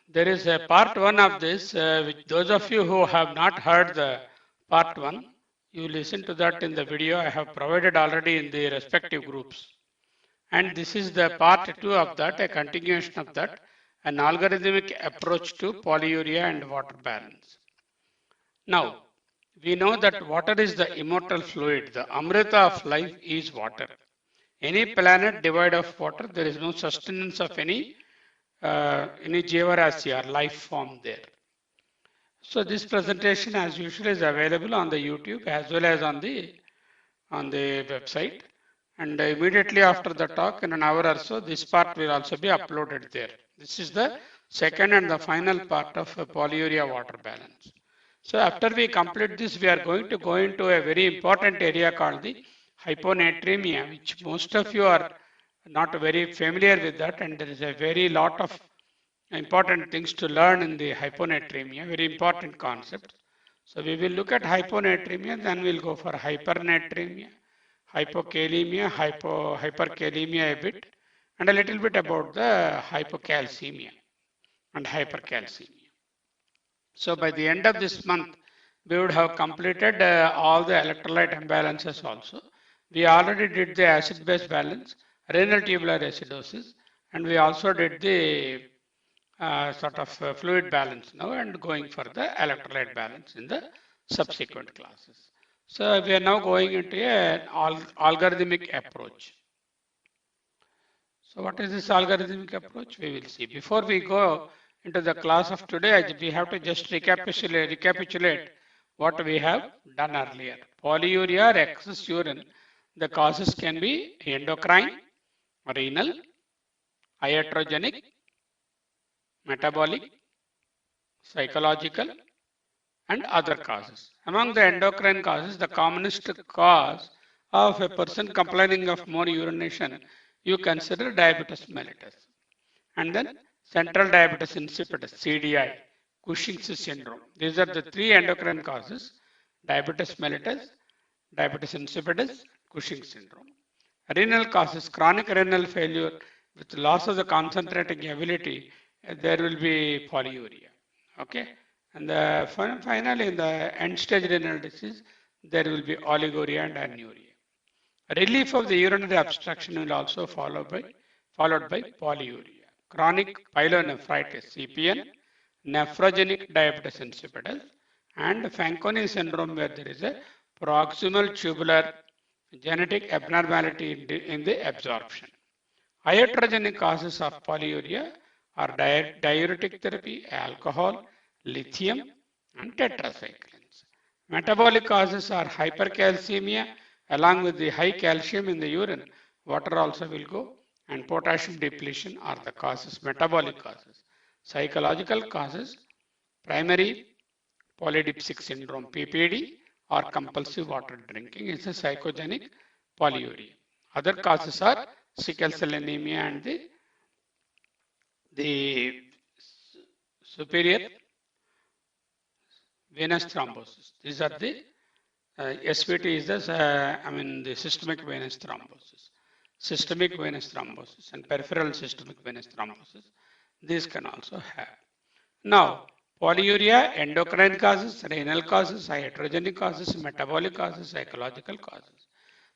there is a part one of this, which those of you who have not heard the part one, you listen to that in the video I have provided already in the respective groups. And this is the part two of that, a continuation of that, an algorithmic approach to polyuria and water balance. Now, we know that water is the immortal fluid. The amrita of life is water. Any planet devoid of water, there is no sustenance of any Jivarasi or life form there. So this presentation as usual is available on the YouTube as well as on the website. And immediately after the talk in an hour or so, this part will also be uploaded there. This is the second and the final part of polyuria water balance. So after we complete this, we are going to go into a very important area called the hyponatremia, which most of you are not very familiar with that, and there is a very lot of important things to learn in the hyponatremia, very important concept. So we will look at hyponatremia, then we'll go for hypernatremia, hypokalemia, hyperkalemia a bit, and a little bit about the hypocalcemia and hypercalcemia. So by the end of this month, we would have completed all the electrolyte imbalances also. We already did the acid-base balance, renal tubular acidosis, and we also did the sort of fluid balance now and going for the electrolyte balance in the subsequent classes. So we are now going into an algorithmic approach. So what is this algorithmic approach? We will see. Before we go into the class of today, we have to just recapitulate what we have done earlier. Polyuria or excess urine, the causes can be endocrine, renal, iatrogenic, metabolic, psychological, and other causes. Among the endocrine causes, the commonest cause of a person complaining of more urination, you consider diabetes mellitus. And then central diabetes insipidus, CDI, Cushing's syndrome. These are the three endocrine causes: diabetes mellitus, diabetes insipidus, Cushing's syndrome. Renal causes, chronic renal failure with loss of the concentrating ability, there will be polyuria. Okay, and finally in the end stage renal disease, there will be oliguria and anuria. Relief of the urinary obstruction will also followed by polyuria. Chronic pyelonephritis, CPN, nephrogenic diabetes insipidus, and Fanconi syndrome, where there is a proximal tubular genetic abnormality in the absorption. Iatrogenic causes of polyuria are diuretic therapy, alcohol, lithium, and tetracyclines. Metabolic causes are hypercalcemia, along with the high calcium in the urine. Water also will go, and potassium depletion are the causes, metabolic causes. Psychological causes, primary polydipsic syndrome, PPD, or compulsive water drinking is a psychogenic polyuria. Other causes are sickle cell anemia and the superior venous thrombosis. These are the SVT is the systemic venous thrombosis and peripheral systemic venous thrombosis. These can also have. Now, polyuria, endocrine causes, renal causes, iatrogenic causes, metabolic causes, psychological causes.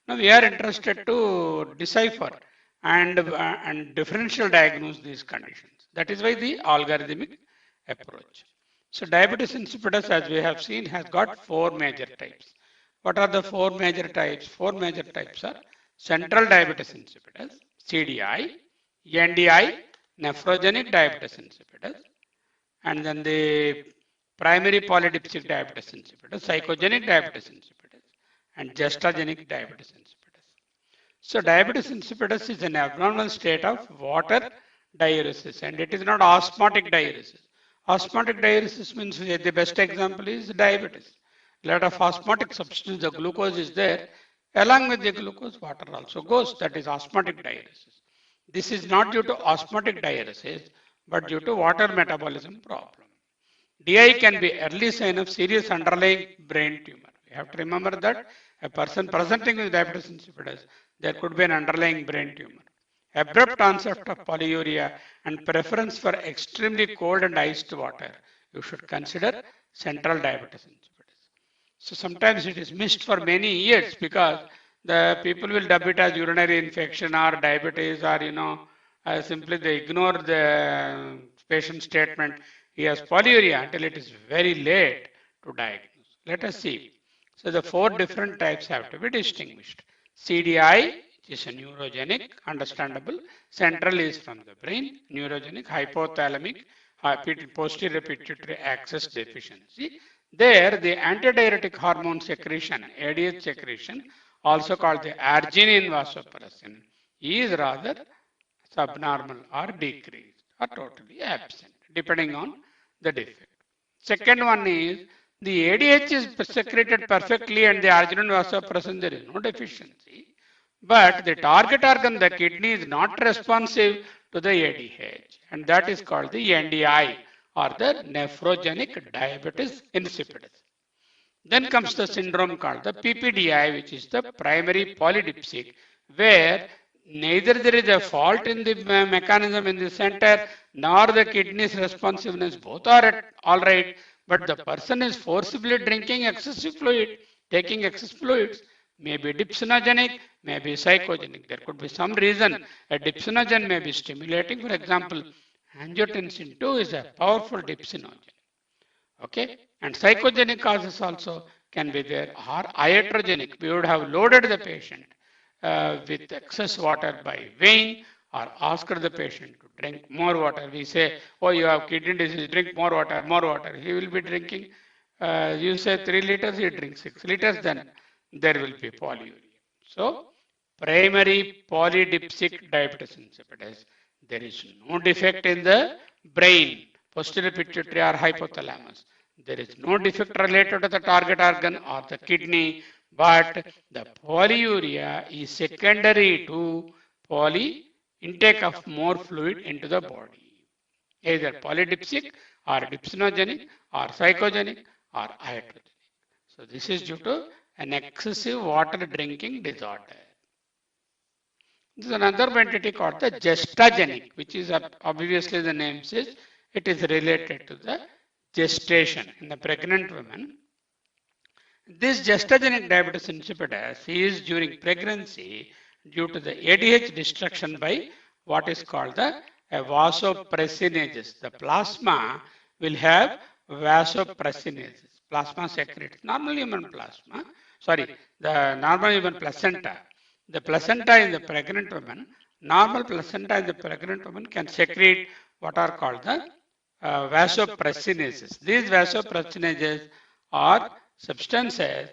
Now we are interested to decipher and differential diagnose these conditions. That is why the algorithmic approach. So diabetes insipidus, as we have seen, has got four major types. What are the four major types? Four major types are central diabetes insipidus, CDI, NDI, nephrogenic diabetes insipidus, and then the primary polydipsic diabetes insipidus, psychogenic diabetes insipidus, and gestagenic diabetes insipidus. So diabetes insipidus is an abnormal state of water diuresis, and it is not osmotic diuresis. Osmotic diuresis means the best example is diabetes. A lot of osmotic substance, the glucose is there. Along with the glucose, water also goes. That is osmotic diuresis. This is not due to osmotic diuresis, but due to water metabolism problem. DI can be early sign of serious underlying brain tumor. You have to remember that a person presenting with diabetes insipidus, there could be an underlying brain tumor. abrupt onset of polyuria, and preference for extremely cold and iced water, you should consider central diabetes insipidus. So sometimes it is missed for many years because the people will dub it as urinary infection or diabetes, or simply they ignore the patient statement he has polyuria until it is very late to diagnose. Let us see. So the four different types have to be distinguished. CDI, which is a neurogenic, understandable. Central is from the brain, neurogenic, hypothalamic, posterior pituitary axis deficiency. There, the antidiuretic hormone secretion, ADH secretion, also called the arginine vasopressin, is rather subnormal or decreased or totally absent, depending on the defect. Second one is the ADH is secreted perfectly and the arginine vasopressin, there is no deficiency. But the target organ, the kidney, is not responsive to the ADH, and that is called the NDI, or the nephrogenic diabetes insipidus. Then comes the syndrome called the PPDI, which is the primary polydipsic, where neither there is a fault in the mechanism in the center nor the kidney's responsiveness. Both are all right, but the person is forcibly drinking excessive fluid, taking excess fluids, maybe dipsonogenic, maybe psychogenic. There could be some reason. A dipsonogen may be stimulating. For example, angiotensin 2 is a powerful dipsinogen. Okay, and psychogenic causes also can be there, or iatrogenic. We would have loaded the patient with excess water by vein, or asked the patient to drink more water. We say, oh, you have kidney disease, drink more water, more water. He will be drinking, you say 3 liters, he drinks 6 liters, then there will be polyuria. So, primary polydipsic diabetes insipidus, there is no defect in the brain, posterior pituitary or hypothalamus. There is no defect related to the target organ or the kidney, but the polyuria is secondary to intake of more fluid into the body, either polydipsic or dipsonogenic or psychogenic or iatrogenic. So this is due to an excessive water drinking disorder. This is another entity called the gestagenic, which is obviously the name says it is related to the gestation in the pregnant woman. This gestagenic diabetes insipidus is during pregnancy due to the ADH destruction by what is called the vasopressinases. The plasma will have vasopressinases. Plasma secretes normal human plasma. Sorry, the normal human placenta. The placenta in the pregnant woman, normal placenta in the pregnant woman can secrete what are called the vasopressinases. These vasopressinases are substances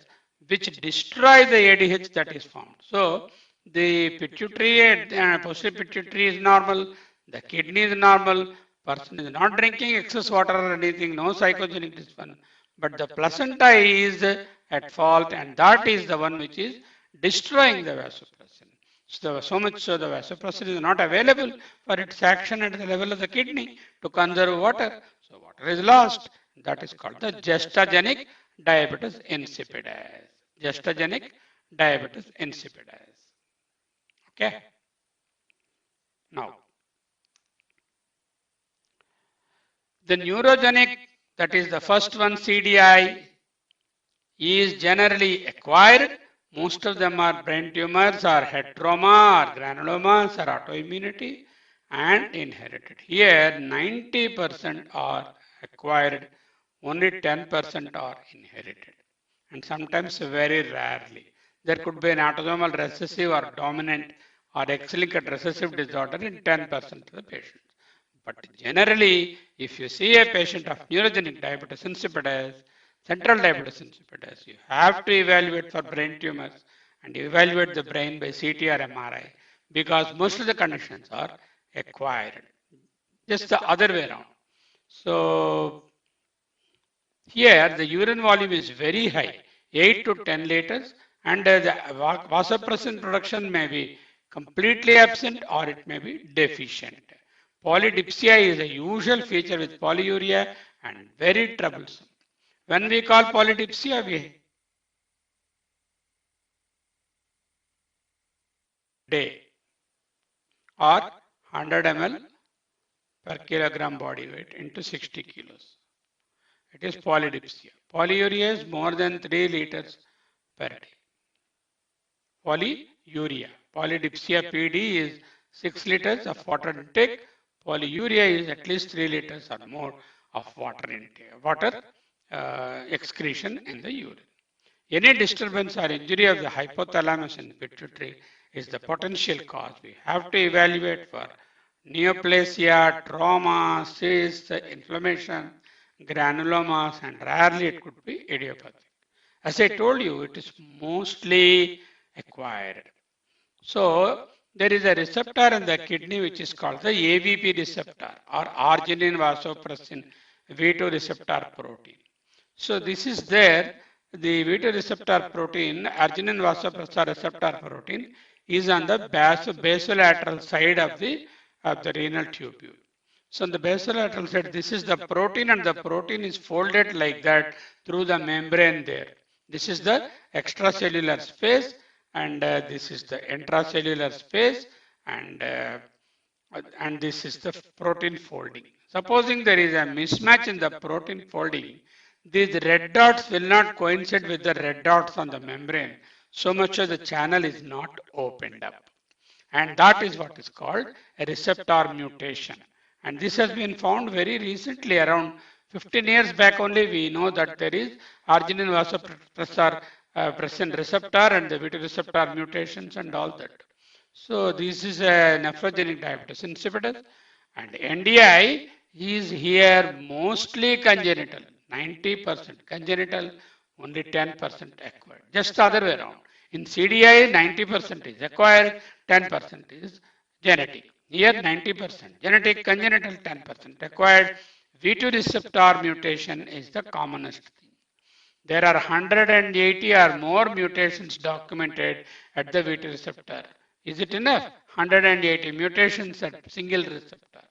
which destroy the ADH that is formed. So the pituitary, posterior pituitary is normal, the kidney is normal, person is not drinking excess water or anything, no psychogenic dysfunction, but the placenta is at fault, and that is the one which is destroying the vasopressin. So much so the vasopressin is not available for its action at the level of the kidney to conserve water. So water is lost. That is called the gestagenic diabetes insipidus. Gestagenic diabetes insipidus. Okay. Now, the neurogenic, that is the first one, CDI, is generally acquired. Most of them are brain tumors or head trauma or granulomas or autoimmunity and inherited. Here 90% are acquired, only 10% are inherited, and sometimes very rarely. There could be an autosomal recessive or dominant or X-linked recessive disorder in 10% of the patients. But generally, if you see a patient of neurogenic diabetes insipidus, central diabetes insipidus, you have to evaluate for brain tumors and evaluate the brain by CT or MRI, because most of the conditions are acquired. Just the other way around. So here the urine volume is very high, 8 to 10 liters, and the vasopressin production may be completely absent or it may be deficient. Polydipsia is a usual feature with polyuria and very troublesome. When we call polydipsia, we day. or 100 ml per kilogram body weight into 60 kilos. It is polydipsia. Polyuria is more than 3 liters per day. Polyuria. Polydipsia PD is 6 liters of water intake. Polyuria is at least 3 liters or more of water intake, water excretion in the urine. Any disturbance or injury of the hypothalamus and pituitary is the potential cause. We have to evaluate for neoplasia, trauma, cysts, inflammation, granulomas, and rarely it could be idiopathic. As I told you, it is mostly acquired. So there is a receptor in the kidney which is called the AVP receptor or arginine vasopressin V2 receptor protein. So this is there. The V2 receptor protein, arginine vasopressin receptor protein, is on the basolateral side of the renal tubule. So on the basolateral side, this is the protein, and the protein is folded like that through the membrane there. This is the extracellular space, and this is the intracellular space, and this is the protein folding. Supposing there is a mismatch in the protein folding, these red dots will not coincide with the red dots on the membrane, so much as the channel is not opened up. And that is what is called a receptor mutation. And this has been found very recently, around 15 years back only. We know that there is arginine vasopressin receptor and the V2 receptor mutations and all that. So this is a nephrogenic diabetes insipidus, and NDI is here mostly congenital, 90% congenital, only 10% acquired. Just the other way around. In CDI, 90% is acquired, 10% is genetic. Here 90% genetic, congenital 10% acquired. V2 receptor mutation is the commonest thing. There are 180 or more mutations documented at the V2 receptor. Is it enough? 180 mutations at single receptor.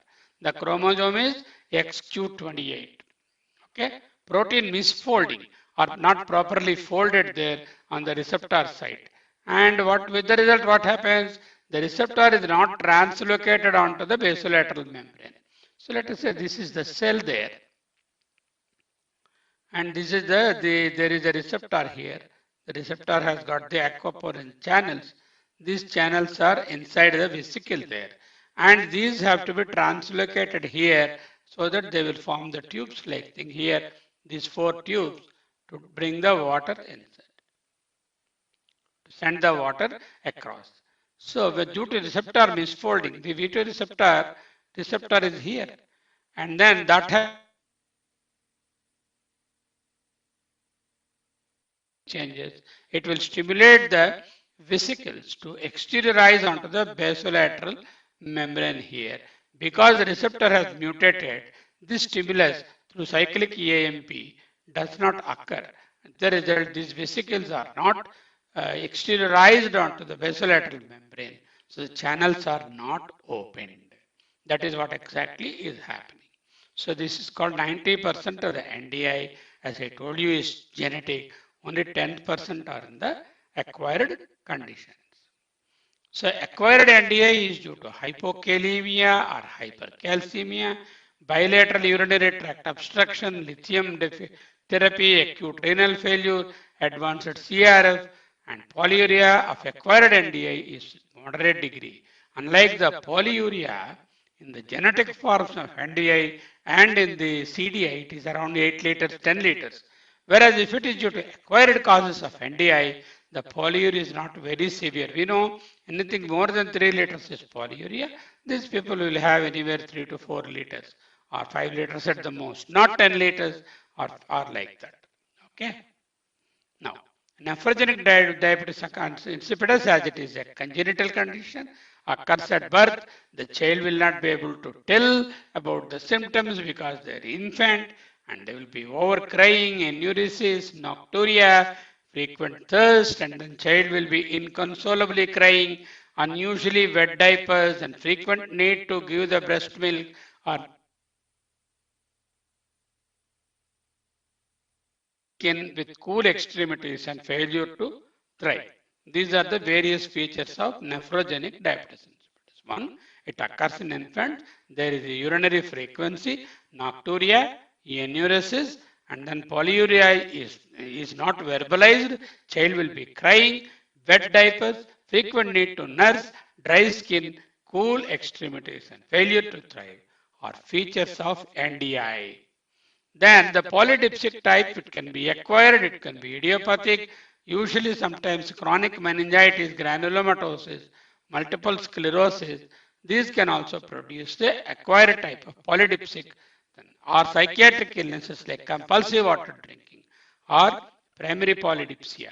The chromosome is XQ28. Okay? Protein misfolding or not properly folded there on the receptor site. And what with the result, what happens? The receptor is not translocated onto the basolateral membrane. So let us say this is the cell there. And this is there is a receptor here. The receptor has got the aquaporin channels. These channels are inside the vesicle there. And these have to be translocated here so that they will form the tubes like thing here. These 4 tubes to bring the water inside, to send the water across. So due to receptor misfolding, the V2 receptor is here. And then that changes, it will stimulate the vesicles to exteriorize onto the basolateral membrane here. Because the receptor has mutated, this stimulus through cyclic AMP does not occur. The result, these vesicles are not exteriorized onto the basolateral membrane. So the channels are not opened. That is what exactly is happening. So this is called 90% of the NDI, as I told you, is genetic. Only 10% are in the acquired conditions. So acquired NDI is due to hypokalemia or hypercalcemia, bilateral urinary tract obstruction, lithium therapy, acute renal failure, advanced CRF, and polyuria of acquired NDI is moderate degree. Unlike the polyuria, in the genetic forms of NDI and in the CDI, it is around 8 liters, 10 liters. Whereas if it is due to acquired causes of NDI, the polyuria is not very severe. We know anything more than 3 liters is polyuria. These people will have anywhere 3 to 4 liters or 5 liters at the most, not 10 liters or like that. Okay. Now, nephrogenic diabetes insipidus, as it is a congenital condition, occurs at birth. The child will not be able to tell about the symptoms because they are infant, and they will be over crying, enuresis, nocturia, frequent thirst, and then child will be inconsolably crying, unusually wet diapers, and frequent need to give the breast milk or with cool extremities and failure to thrive. These are the various features of nephrogenic diabetes insipidus. 1. It occurs in infants. There is a urinary frequency, nocturia, enuresis, and then polyuria is not verbalized. Child will be crying, wet diapers, frequent need to nurse, dry skin, cool extremities, and failure to thrive are features of NDI. Then the polydipsic type, it can be acquired, it can be idiopathic, usually sometimes chronic meningitis, granulomatosis, multiple sclerosis. These can also produce the acquired type of polydipsic or psychiatric illnesses like compulsive water drinking or primary polydipsia.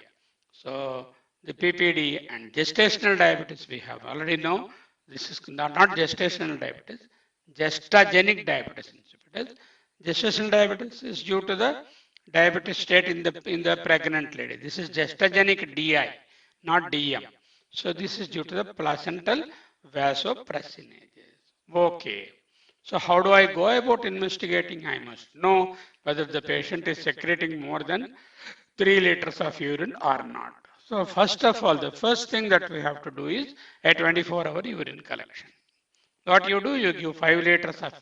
So the PPD and gestational diabetes we have already know. This is not gestational diabetes, gestagenic diabetes insipidus. Gestational diabetes is due to the diabetes state in the pregnant lady. This is gestagenic DI, not DM. So this is due to the placental vasopressinages. Okay. So how do I go about investigating? I must know whether the patient is secreting more than 3 liters of urine or not. So first of all, the first thing that we have to do is a 24-hour urine collection. What you do, you give 5 liters of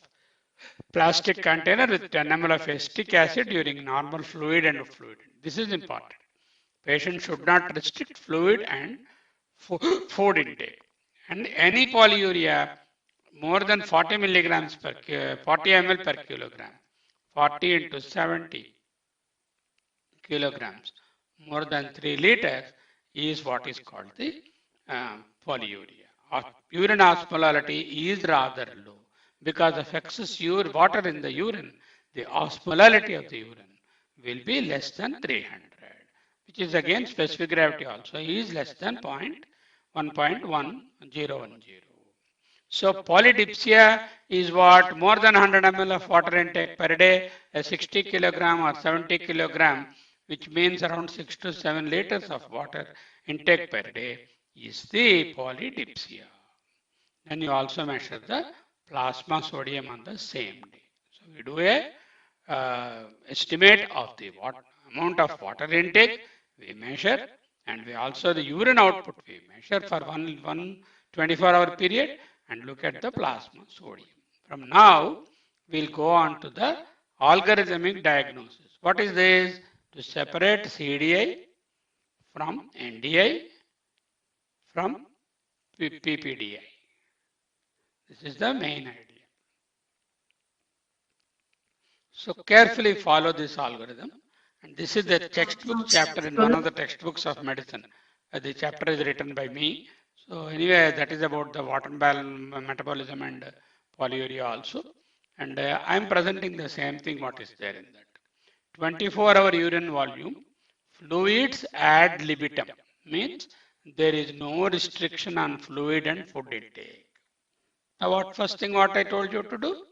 plastic container with 10 ml of acetic acid during normal fluid and fluid. This is important. Patient should not restrict fluid and food intake. And any polyuria more than 40 milligrams per 40 ml per kilogram, 40 into 70 kilograms, more than 3 liters is what is called the polyuria. Urine osmolality is rather low because of excess water in the urine. The osmolality of the urine will be less than 300, which is again specific gravity also is less than 1.1010. So polydipsia is what? More than 100 ml of water intake per day, a 60 kilogram or 70 kilogram, which means around 6 to 7 liters of water intake per day is the polydipsia. Then you also measure the plasma sodium on the same day. So we do a estimate of the amount of water intake we measure, and we also the urine output we measure for one 24-hour period and look at the plasma sodium. From now, we'll go on to the algorithmic diagnosis. What is this? To separate CDI from NDI from PPDI. This is the main idea. So carefully follow this algorithm. And this is the textbook chapter in one of the textbooks of medicine. The chapter is written by me. So anyway, that is about the water balance, metabolism and polyuria also. And I am presenting the same thing what is there in that. 24-hour urine volume, fluids ad libitum, means there is no restriction on fluid and food intake. Now what first thing what I told you to do?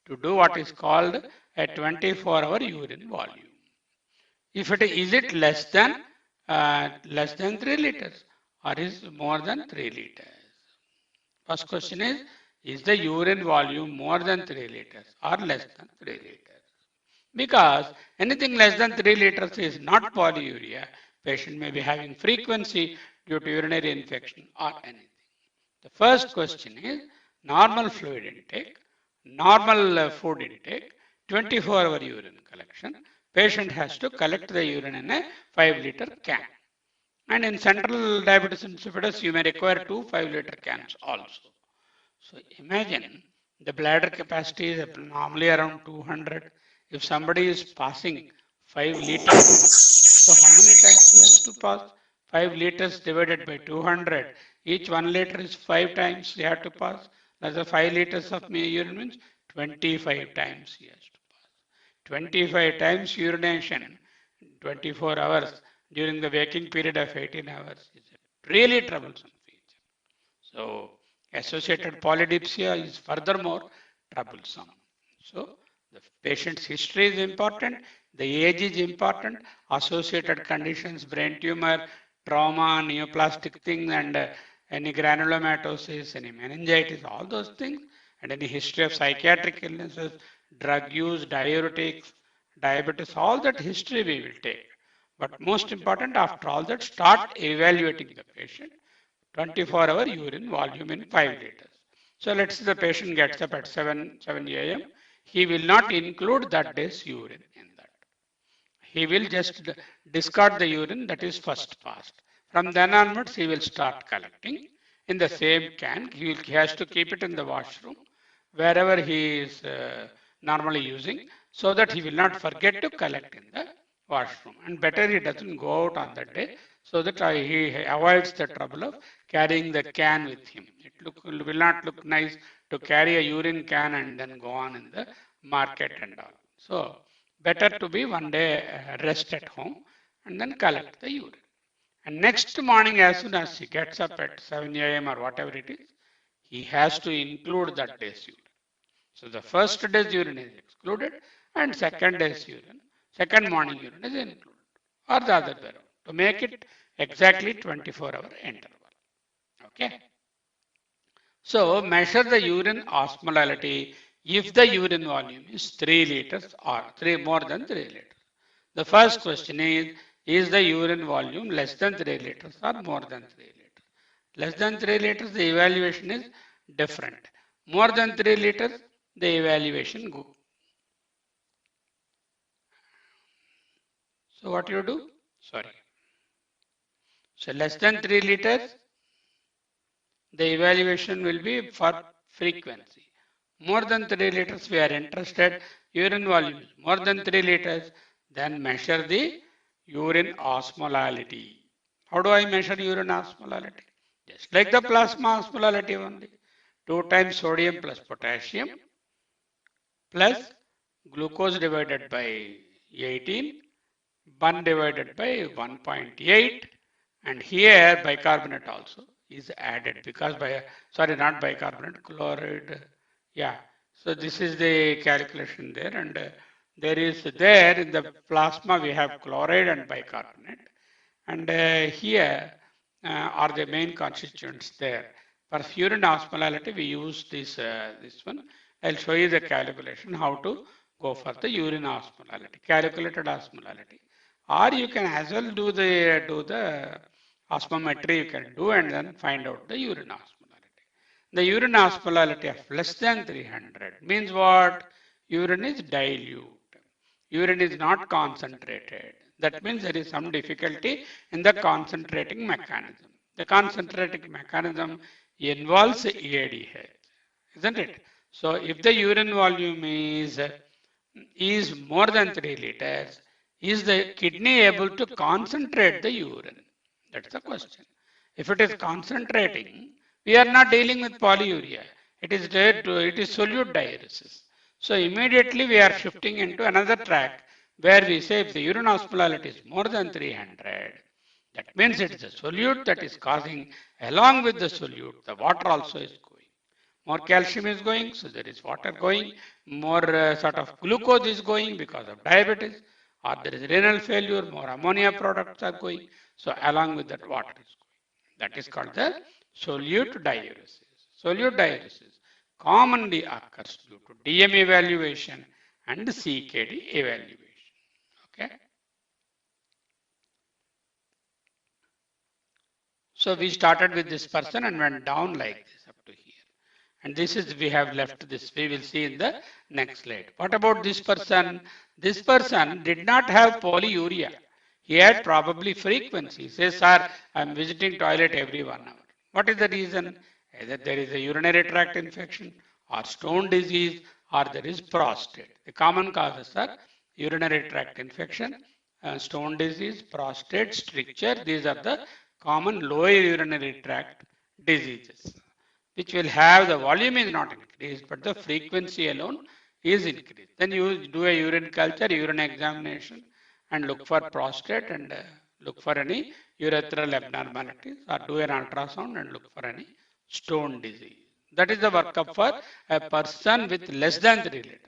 To do what is called a 24-hour urine volume. If it is it less than 3 liters or is more than 3 liters? First question is the urine volume more than 3 liters or less than 3 liters? Because anything less than 3 liters is not polyuria. Patient may be having frequency due to urinary infection or anything. The first question is normal fluid intake, normal food intake, 24-hour urine collection. Patient has to collect the urine in a 5-liter can. And in central diabetes insipidus, you may require 2 5-liter cans also. So imagine the bladder capacity is normally around 200. If somebody is passing 5 liters, so how many times he has to pass? 5 liters divided by 200. Each 1 liter is 5 times he has to pass. That's the 5 liters of urine means 25 times he has to pass. 25 times urination, 24 hours during the waking period of 18 hours is a really troublesome feature. So associated polydipsia is furthermore troublesome. So the patient's history is important, the age is important, associated conditions, brain tumor, trauma, neoplastic thing, and any granulomatosis, any meningitis, all those things, and any history of psychiatric illnesses, drug use, diuretics, diabetes, all that history we will take. But most important, after all that, start evaluating the patient. 24-hour urine volume in 5 liters. So let's say the patient gets up at 7 a.m. He will not include that day's urine in that. He will just discard the urine that is first passed. From then onwards, he will start collecting in the same can. He has to keep it in the washroom wherever he is normally using, so that he will not forget to collect in the washroom. And better he doesn't go out on that day, so that he avoids the trouble of carrying the can with him. Will not look nice to carry a urine can and then go on in the market and all. So better to be one day rest at home and then collect the urine. And next morning, as soon as he gets up at 7 a.m. or whatever it is, he has to include that day's urine. So the first day's urine is excluded and second day's urine, second morning urine is included, or the other way around, to make it exactly 24-hour interval. Okay. So measure the urine osmolality if the urine volume is 3 liters or more than 3 liters. The first question is the urine volume less than 3 liters or more than 3 liters? Less than 3 liters, the evaluation is different. More than 3 liters, the evaluation go. So what you do? Sorry. So less than 3 liters, the evaluation will be for frequency. More than 3 liters, we are interested, urine volume more than 3 liters, then measure the urine osmolality. How do I measure urine osmolality? Just like the plasma osmolality only. 2 times sodium plus potassium plus glucose divided by 18, 1 divided by 1.8, and here bicarbonate also is added, because not bicarbonate, chloride. Yeah, so this is the calculation there, and there in the plasma we have chloride and bicarbonate, and here are the main constituents there. For urine osmolality, we use this one. I'll show you the calculation how to go for the urine osmolality, calculated osmolality, or you can as well do the osmometry. You can do and then find out the urine osmolality. The urine osmolality of less than 300 means what? Urine is dilute. Urine is not concentrated. That means there is some difficulty in the concentrating mechanism. The concentrating mechanism involves ADH, isn't it? So if the urine volume is more than 3 liters, is the kidney able to concentrate the urine? That's the question. If it is concentrating, we are not dealing with polyuria. It is solute diuresis. So immediately we are shifting into another track where we say if the urine osmolality is more than 300, that means it is the solute that is causing, along with the solute, the water also is going. More calcium is going, so there is water going. More sort of glucose is going because of diabetes, or there is renal failure, more ammonia products are going. So along with that, water is going. That is called the solute diuresis. Solute diuresis commonly occurs due to DM evaluation and CKD evaluation. Okay. So we started with this person and went down like this up to here. And this is, we have left this, we will see in the next slide. What about this person? This person did not have polyuria. He had probably frequency. He says, sir, I'm visiting toilet every 1 hour. What is the reason? Either there is a urinary tract infection or stone disease, or there is prostate. The common causes are urinary tract infection, stone disease, prostate, stricture. These are the common lower urinary tract diseases, which will have the volume is not increased, but the frequency alone is increased. Then you do a urine culture, urine examination, and look for prostate and look for any urethral abnormalities, or do an ultrasound and look for any stone disease. That is the workup for a person with less than 3 liters.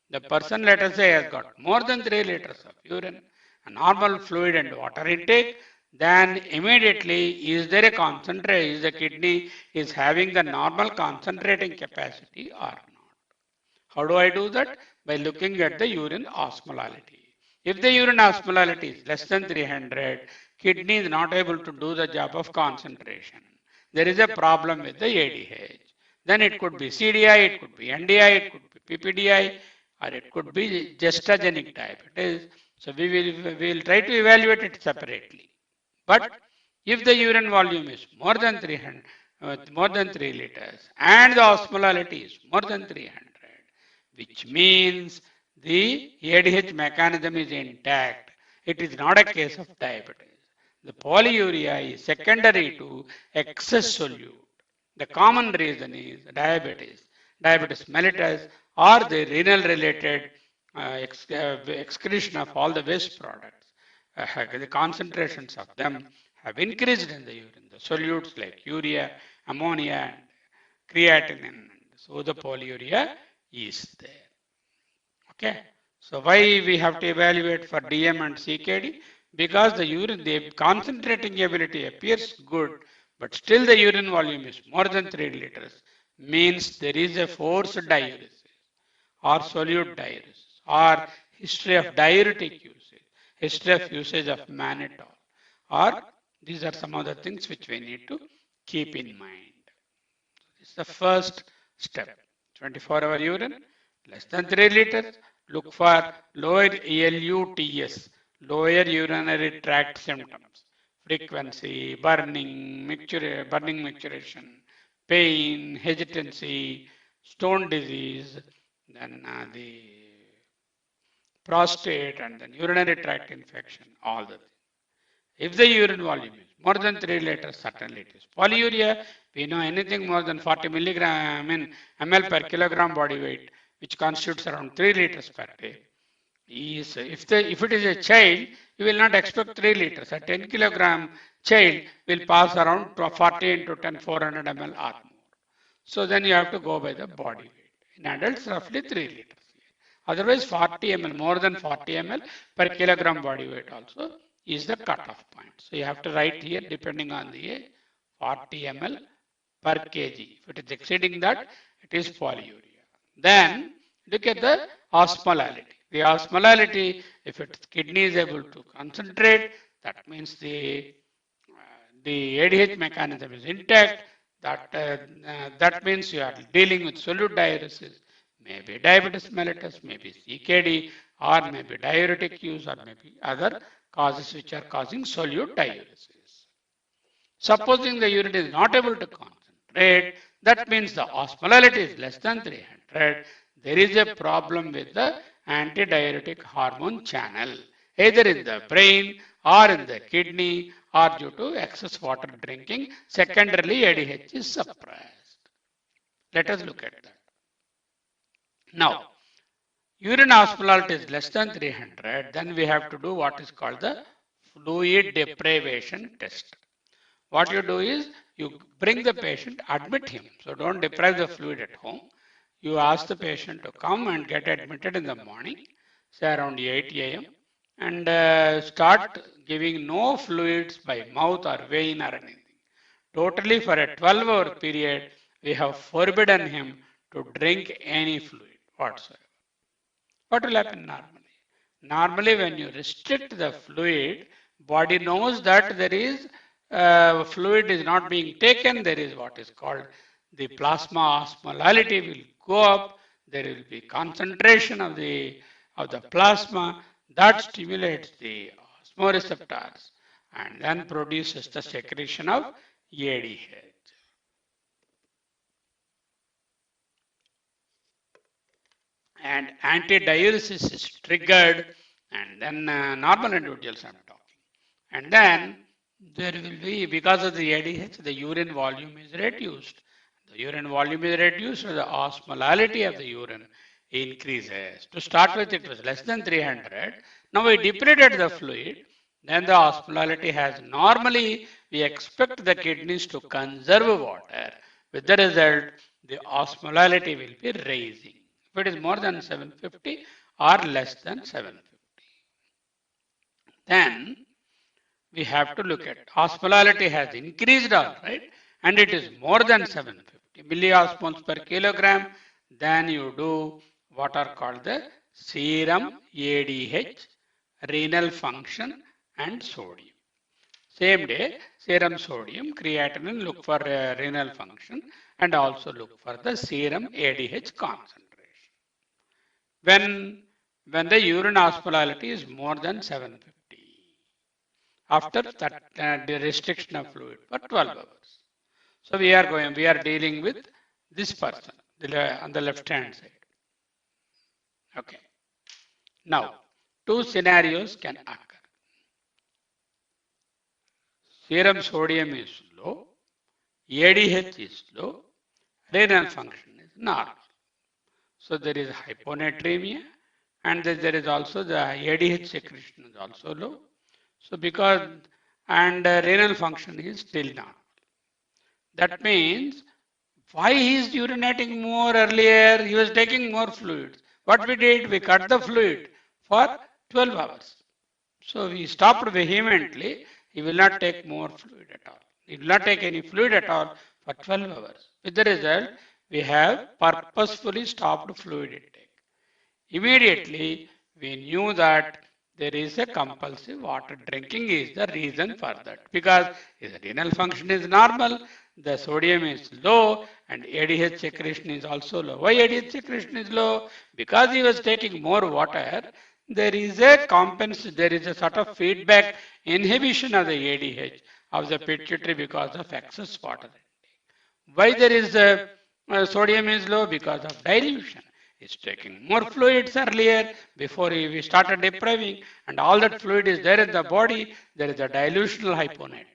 The person, let us say, has got more than 3 liters of urine, a normal fluid and water intake, then immediately is there a concentration, is the kidney is having the normal concentrating capacity or not? How do I do that? By looking at the urine osmolality. If the urine osmolality is less than 300, kidney is not able to do the job of concentration. There is a problem with the ADH. then it could be CDI, it could be NDI, it could be PPDI, or it could be gestogenic diabetes. So we will try to evaluate it separately. But if the urine volume is more than 300, more than 3 liters, and the osmolality is more than 300, which means the ADH mechanism is intact. It is not a case of diabetes. The polyuria is secondary to excess solute. The common reason is diabetes mellitus, or the renal related excretion of all the waste products. The concentrations of them have increased in the urine. The solutes like urea, ammonia, and creatinine. So the polyuria is there. Okay. So why we have to evaluate for DM and CKD? Because the urine, the concentrating ability appears good, but still the urine volume is more than 3 liters, means there is a forced diuresis or solute diuresis or history of diuretic usage, history of usage of mannitol, or these are some of the things which we need to keep in mind. This is the first step. 24-hour urine, less than 3 liters. Look for lower LUTS, lower urinary tract symptoms, frequency, burning, micturition, pain, hesitancy, stone disease, then the prostate, and then urinary tract infection, all the things. If the urine volume is more than 3 liters, certainly it is polyuria. We know anything more than 40 ml per kilogram body weight, which constitutes around 3 liters per day. If it is a child, you will not expect 3 liters. A 10 kilogram child will pass around 40 into 10, 400 ml or more. So then you have to go by the body weight. In adults, roughly 3 liters. Otherwise, 40 ml, more than 40 ml per kilogram body weight also is the cutoff point. So you have to write here depending on the age, 40 ml per kg. If it is exceeding that, it is polyuria. Then look at the osmolality. The osmolality, if its kidney is able to concentrate, that means the ADH mechanism is intact. That means you are dealing with solute diuresis, maybe diabetes mellitus, maybe CKD, or maybe diuretic use, or maybe other causes which are causing solute diuresis. Supposing the urine is not able to concentrate, that means the osmolality is less than 300. There is a problem with the antidiuretic hormone channel, either in the brain or in the kidney or due to excess water drinking. Secondarily, ADH is suppressed. Let us look at that. Now, urine osmolality is less than 300, then we have to do what is called the fluid deprivation test. What you do is you bring the patient, admit him. So don't deprive the fluid at home. You ask the patient to come and get admitted in the morning, say around 8 a.m. and start giving no fluids by mouth or vein or anything. Totally for a 12-hour period, we have forbidden him to drink any fluid whatsoever. What will happen normally? Normally, when you restrict the fluid, body knows that there is fluid is not being taken. There is what is called the plasma osmolality will go up. There will be concentration of the plasma that stimulates the osmoreceptors and then produces the secretion of ADH. And antidiuresis is triggered, and then normal individuals I'm talking. And then there will be, because of the ADH, the urine volume is reduced. The urine volume is reduced, so the osmolality of the urine increases. To start with, it was less than 300. Now we depleted the fluid, then the osmolality has, normally we expect the kidneys to conserve water. With the result, the osmolality will be raising. If it is more than 750 or less than 750. Then we have to look at osmolality has increased, all right, and it is more than 750 milliosmoles per kilogram. Then you do what are called the serum ADH, renal function, and sodium. Same day, serum sodium, creatinine, look for renal function, and also look for the serum ADH concentration. When the urine osmolality is more than 750 after that, the restriction of fluid for 12 hours. So we are dealing with this person on the left hand side. Okay. Now, two scenarios can occur. Serum sodium is low, ADH is low, renal function is normal. So there is hyponatremia, and there is also the ADH secretion is also low. So because renal function is still normal. That means why he is urinating more earlier? He was taking more fluids. What we did, we cut the fluid for 12 hours. So we stopped vehemently. He will not take more fluid at all. He will not take any fluid at all for 12 hours. With the result, we have purposefully stopped fluid intake. Immediately, we knew that there is a compulsive water drinking is the reason for that. Because his renal function is normal, the sodium is low, and ADH secretion is also low. Why ADH secretion is low? Because he was taking more water. There is a sort of feedback inhibition of the ADH of the pituitary because of excess water intake. Why there is sodium is low? Because of dilution. He's taking more fluids earlier before we started depriving, and all that fluid is there in the body. There is a dilutional hyponatremia.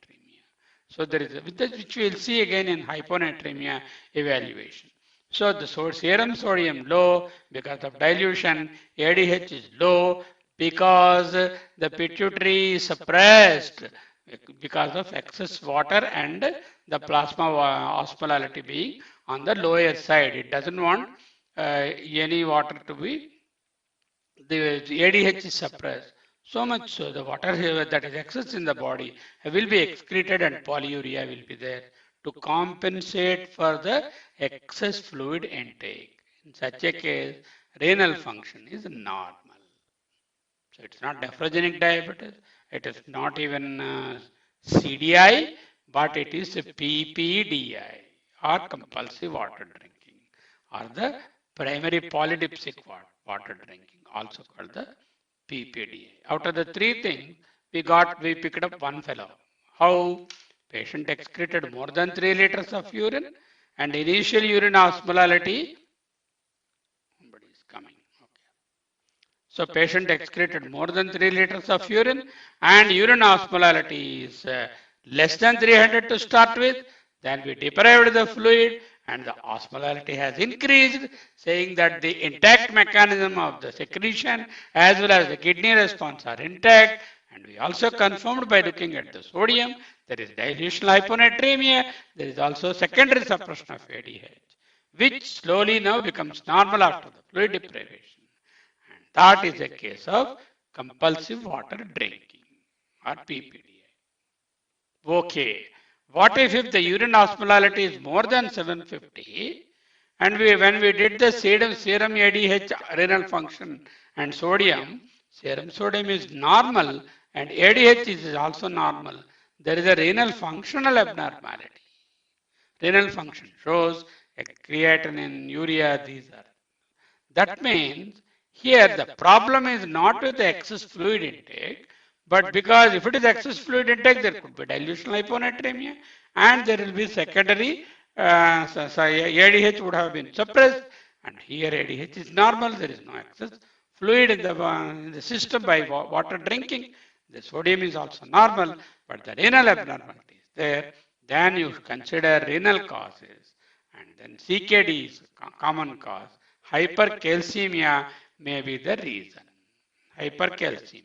So there is which we will see again in hyponatremia evaluation. So the serum sodium low because of dilution, ADH is low because the pituitary is suppressed because of excess water and the plasma osmolality being on the lower side. It doesn't want any water to be, the ADH is suppressed. So much so the water that is excess in the body will be excreted and polyuria will be there to compensate for the excess fluid intake. In such a case, renal function is normal. So it's not nephrogenic diabetes, it is not even CDI, but it is PPDI or compulsive water drinking or the primary polydipsic water drinking, also called the PPDI. Out of the three things, we picked up one fellow. How? Patient excreted more than 3 liters of urine and initial urine osmolality. Somebody is coming. Okay. So patient excreted more than 3 liters of urine and urine osmolality is less than 300 to start with. Then we deprived the fluid and the osmolality has increased, saying that the intact mechanism of the secretion as well as the kidney response are intact. And we also confirmed by looking at the sodium, there is dilutional hyponatremia, there is also secondary suppression of ADH, which slowly now becomes normal after the fluid deprivation. And that is a case of compulsive water drinking or PPDI. Okay. What if the urine osmolality is more than 750 and when we did the serum ADH renal function and serum sodium is normal and ADH is also normal. There is a renal functional abnormality. Renal function shows a creatinine, urea, these are. That means here the problem is not with the excess fluid intake, but because if it is excess fluid intake, there could be dilutional hyponatremia and there will be secondary ADH would have been suppressed, and here ADH is normal, there is no excess fluid in the system by water drinking. The sodium is also normal, but the renal abnormality is there. Then you consider renal causes, and then CKD is a common cause. Hypercalcemia may be the reason. Hypercalcemia,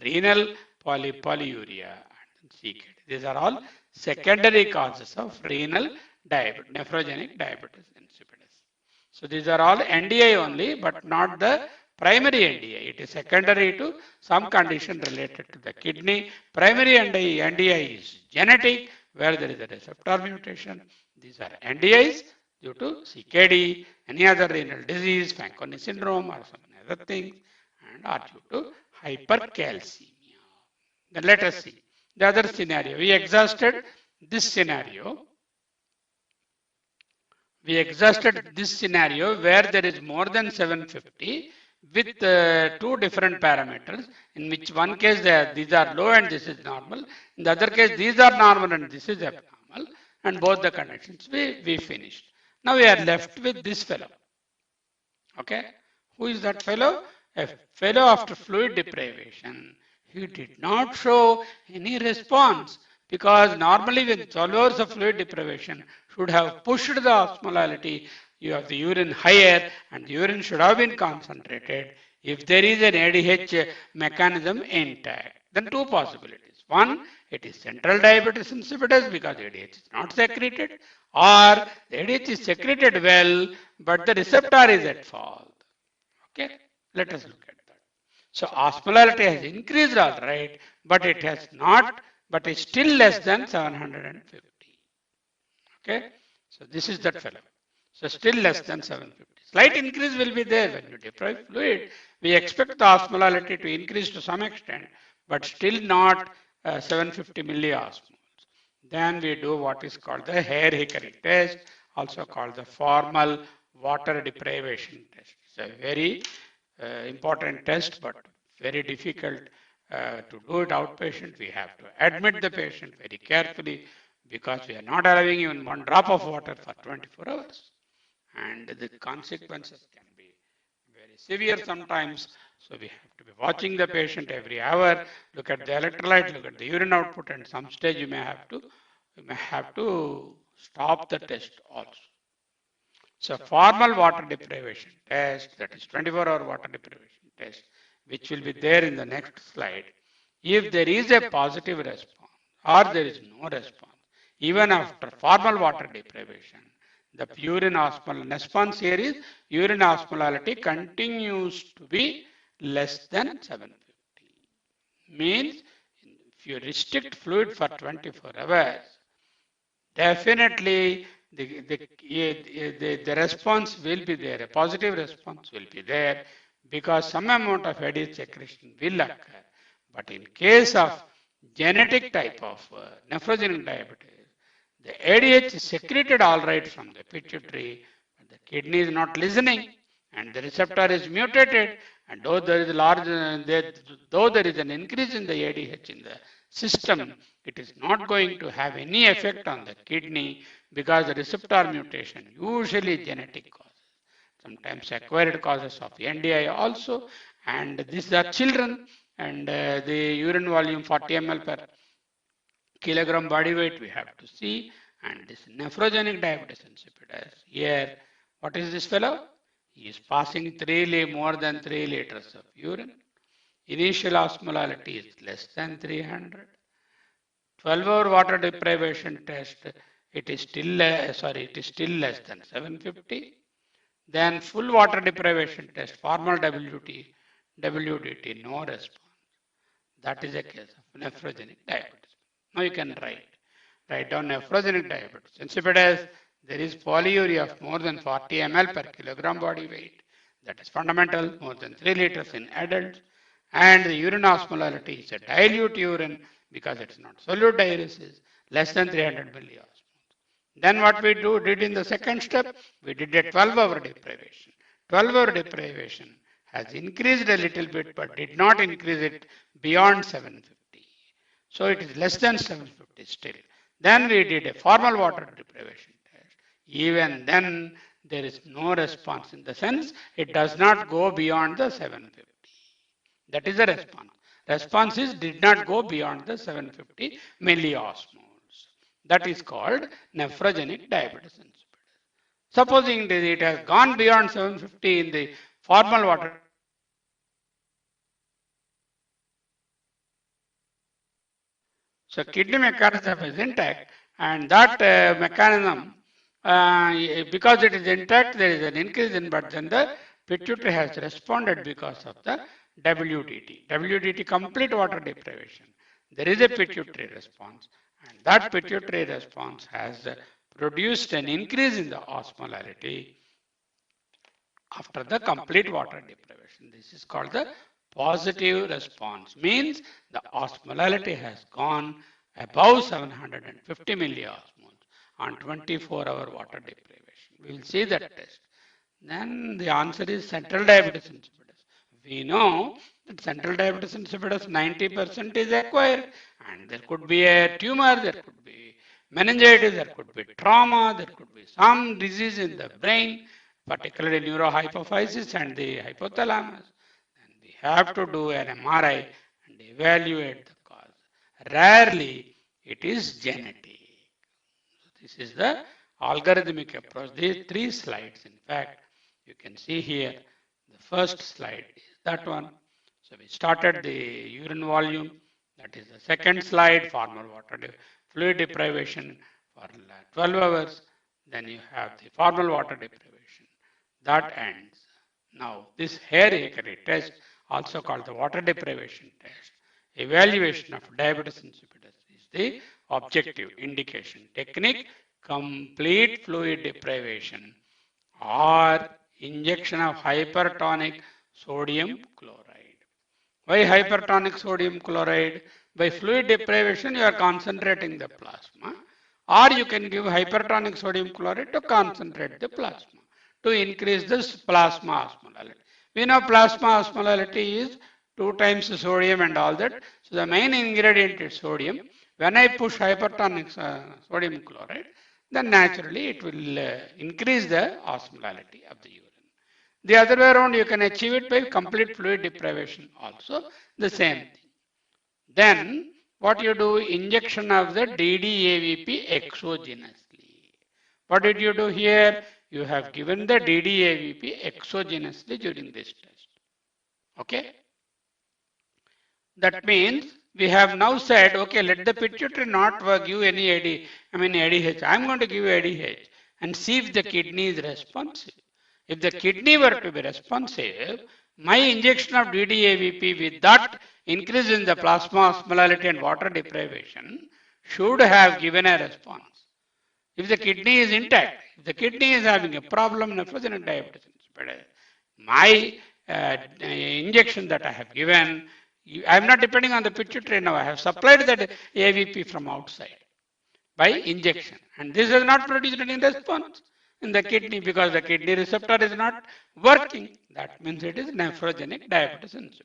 renal polyuria, and CKD. These are all secondary causes of renal diabetes, nephrogenic diabetes insipidus. So these are all NDI only, but not the primary NDI. It is secondary to some condition related to the kidney. Primary NDI is genetic, where there is a receptor mutation. These are NDIs due to CKD, any other renal disease, Fanconi syndrome, or some other things, and are due to hypercalcemia. Then let us see the other scenario. We exhausted this scenario. we exhausted this scenario where there is more than 750 with two different parameters, in which one case these are low and this is normal. In the other case, these are normal and this is abnormal, and both the conditions we finished. Now we are left with this fellow. Okay, who is that fellow? A fellow after fluid deprivation. He did not show any response, because normally when 12 hours of fluid deprivation should have pushed the osmolality you have the urine higher, and the urine should have been concentrated if there is an ADH mechanism intact. Then two possibilities. One, it is central diabetes insipidus because ADH is not secreted, or the ADH is secreted well, but the receptor is at fault. Okay, let us look at that. So osmolality has increased, all right, but it has not, but it's still less than 750. Okay, so this is that fellow. So still less than 750. Slight increase will be there when you deprive fluid. We expect the osmolality to increase to some extent, but still not 750 milliosmoles. Then we do what is called the Hare-Hickory test, also called the formal water deprivation test. It's a very important test, but very difficult to do it outpatient. We have to admit the patient very carefully, because we are not allowing even one drop of water for 24 hours. And the consequences can be very severe sometimes. So we have to be watching the patient every hour, look at the electrolyte, look at the urine output, and some stage you may have to stop the test also. So formal water deprivation test, that is 24-hour water deprivation test, which will be there in the next slide. If there is a positive response or there is no response, even after formal water deprivation, the urine osmolality response here is urine osmolality continues to be less than 750. Means if you restrict fluid for 24 hours, definitely the response will be there, a positive response will be there, because some amount of ADH secretion will occur. But in case of genetic type of nephrogenic diabetes, the ADH is secreted all right from the pituitary, but the kidney is not listening, and the receptor is mutated, and though there is an increase in the ADH in the system, it is not going to have any effect on the kidney, because the receptor mutation, usually genetic causes, sometimes acquired causes of NDI also, and these are children, and the urine volume 40 ml per kilogram body weight we have to see. And this nephrogenic diabetes insipidus, here, what is this fellow? He is passing more than 3 liters of urine. Initial osmolality is less than 300. 12-hour water deprivation test, it is still less than 750. Then full water deprivation test, formal WDT, no response. That is a case of nephrogenic diabetes. Now you can write down nephrogenic diabetes insipidus. There is polyuria of more than 40 ml per kilogram body weight. That is fundamental, more than 3 liters in adults. And the urine osmolality is a dilute urine, because it's not solute diuresis, less than 300 milliosmoles. Then what we did in the second step, we did a 12-hour deprivation. 12-hour deprivation has increased a little bit, but did not increase it beyond 750. So it is less than 750 still. Then we did a formal water deprivation test. Even then, there is no response, in the sense it does not go beyond the 750. That is the response. Response is did not go beyond the 750 milliosmoles. That is called nephrogenic diabetes insipidus. Supposing that it has gone beyond 750 in the formal water, so kidney mechanism is intact, and that mechanism, because it is intact, there is an increase in, but then the pituitary has responded because of the WDT. WDT, complete water deprivation. There is a pituitary response, and that pituitary response has produced an increase in the osmolality after the complete water deprivation. This is called the positive response. Means the osmolality has gone above 750 milliosmoles. on 24-hour water deprivation. We will see that test. Then the answer is central diabetes insipidus. We know that central diabetes insipidus 90% is acquired, and there could be a tumor, there could be meningitis, there could be trauma, there could be some disease in the brain, particularly neurohypophysis and the hypothalamus. Then we have to do an MRI and evaluate the cause. Rarely it is genetic. So this is the algorithmic approach. These 3 slides, in fact, you can see here, the first slide is that one. So we started the urine volume. That is the second slide, formal water fluid deprivation for 12 hours. Then you have the formal water deprivation. That ends. Now, this Hare-Hickory test, also called the water deprivation test, evaluation of diabetes insipidus, is the objective indication technique, complete fluid deprivation or injection of hypertonic sodium chloride. Why hypertonic sodium chloride? By fluid deprivation, you are concentrating the plasma, or you can give hypertonic sodium chloride to concentrate the plasma, to increase this plasma osmolality. We know plasma osmolality is 2 times sodium and all that. So the main ingredient is sodium. When I push hypertonic sodium chloride, then naturally it will increase the osmolality of the urine. The other way around, you can achieve it by complete fluid deprivation also, the same thing. Then what you do, injection of the DDAVP exogenously. What did you do here? You have given the DDAVP exogenously during this test. Okay? That means we have now said, okay, let the pituitary not give any ADH. I'm going to give ADH and see if the kidney is responsive. If the kidney were to be responsive, my injection of DDAVP with that increase in the plasma osmolality and water deprivation should have given a response. If the kidney is intact, if the kidney is having a problem, nephrogenic diabetes insipidus, my injection that I have given, I am not depending on the pituitary now. I have supplied that AVP from outside by injection, and this has not produced any response in the kidney because the kidney receptor is not working. That means it is nephrogenic diabetes insipidus.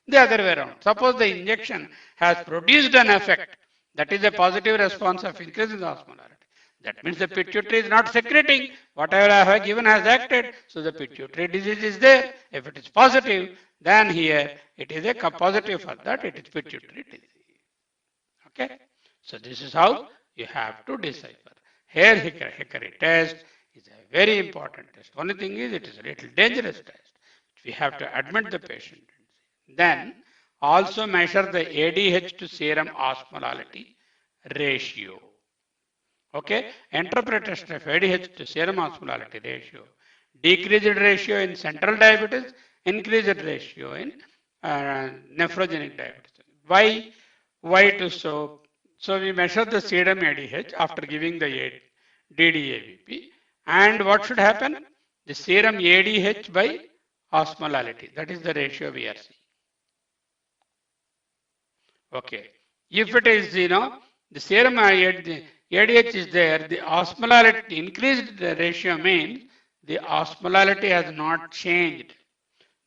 The other way around. Suppose the injection has produced an effect, that is a positive response of increasing the osmolarity. That means the pituitary is not secreting. Whatever I have given has acted. So the pituitary disease is there. If it is positive, then here it is a positive for that. It is pituitary disease. Okay. So this is how you have to decipher. Hare-Hickory test is a very important test. Only thing is it is a little dangerous test. We have to admit the patient. Then also measure the ADH to serum osmolality ratio. Okay, interpretation of ADH to serum osmolality ratio. Decreased ratio in central diabetes, increased ratio in nephrogenic diabetes. Why it is so? So we measure the serum ADH after giving the DDAVP, and what should happen? The serum ADH by osmolality. That is the ratio we are seeing. Okay, if it is the serum ADH is there, the osmolality increased ratio means the osmolality has not changed.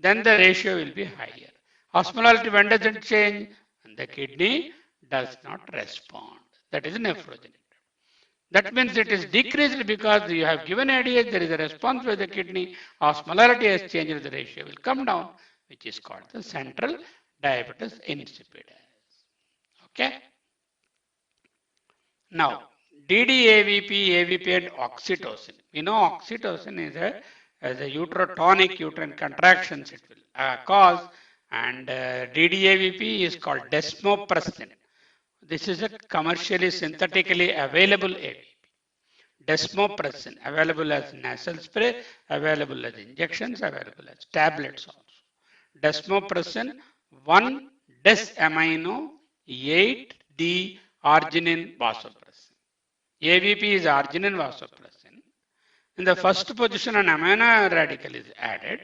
Then the ratio will be higher. Osmolality when doesn't change, and the kidney does not respond. That is nephrogenic. That means it is decreased because you have given ADH, there is a response by the kidney, osmolality has changed, the ratio will come down, which is called the central diabetes insipidus. Okay. Now, DDAVP, AVP and oxytocin. We know oxytocin is as a uterotonic, uterine contractions it will cause, and DDAVP is called desmopressin. This is a commercially synthetically available AVP. Desmopressin available as nasal spray, available as injections, available as tablets also. Desmopressin 1 des-amino 8D arginine vasopressin. AVP is arginine vasopressin. In the first position, an amino radical is added,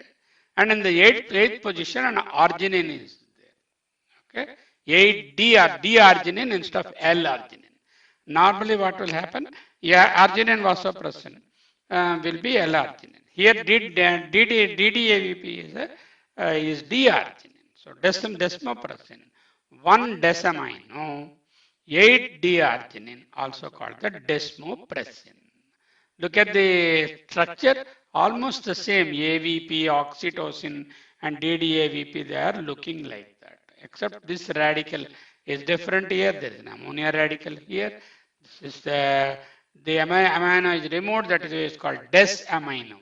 and in the eighth position, an arginine is there. Okay, 8D or D arginine instead of L arginine. Normally what will happen? Yeah, arginine vasopressin will be L-arginine. Here DDAVP is D-arginine. So desmopressin, 1 desamino, 8 D-arginine, also called the desmopressin. Look at the structure, almost the same. AVP, oxytocin, and DDAVP, they are looking like that. Except this radical is different here. There is an ammonia radical here. This is the amino is removed. That is called des-amino.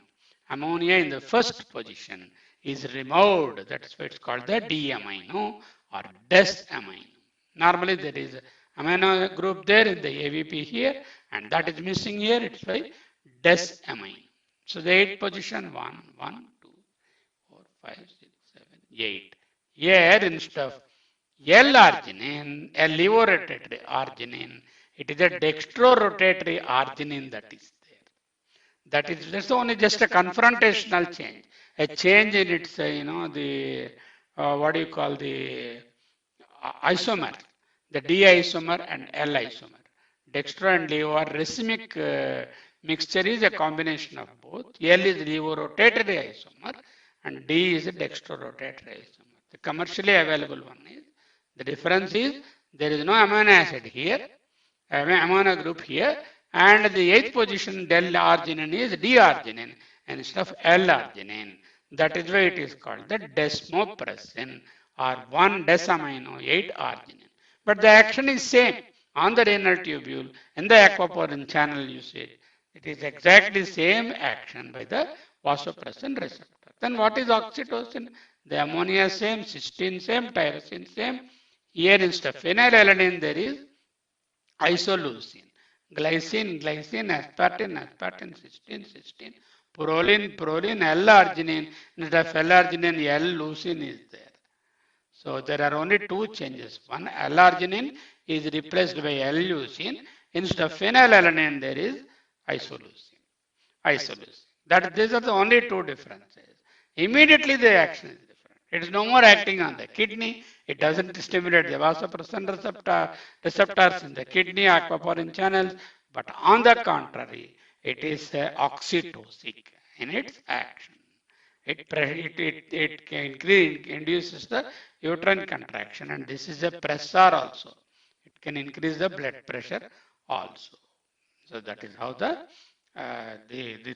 Ammonia in the first position is removed. That's why it's called the D-amino or des-amino. Normally there is amino group there in the AVP here, and that is missing here. It's why des-amino. So the 8th position, 1, 1, 2, 4, 5, 6, 7, 8. Here instead of L-arginine, a levorotatory arginine, it is a dextrorotatory arginine that is there. That is just only just a confrontational change, a change in its, the, what do you call the isomer, the D isomer and L isomer. Dextro and levo racemic mixture is a combination of both. L is levorotatory isomer and D is a dextrorotatory isomer. The commercially available one is, the difference is there is no amino acid here, amino group here, and the 8th position del arginine is D-arginine instead of L-arginine. That is why it is called the desmopressin or 1 desamino 8 arginine. But the action is same on the renal tubule in the aquaporin channel usage. It is exactly same action by the vasopressin receptor. Then what is oxytocin? The ammonia same, cysteine same, tyrosine same. Here instead of phenylalanine there is isoleucine. Glycine, aspartame, cysteine, proline, L-arginine. Instead of L-arginine, L-leucine is there. So there are only two changes. One, L-arginine is replaced by L-leucine. Instead of phenylalanine, there is isoleucine. These are the only two differences. Immediately the action is different. It is no more acting on the kidney. It doesn't stimulate the vasopressin receptors in the kidney, aquaporin channels. But on the contrary, it is oxytocic in its action. It induces the uterine contraction, and this is a pressor also. It can increase the blood pressure also. So that is how the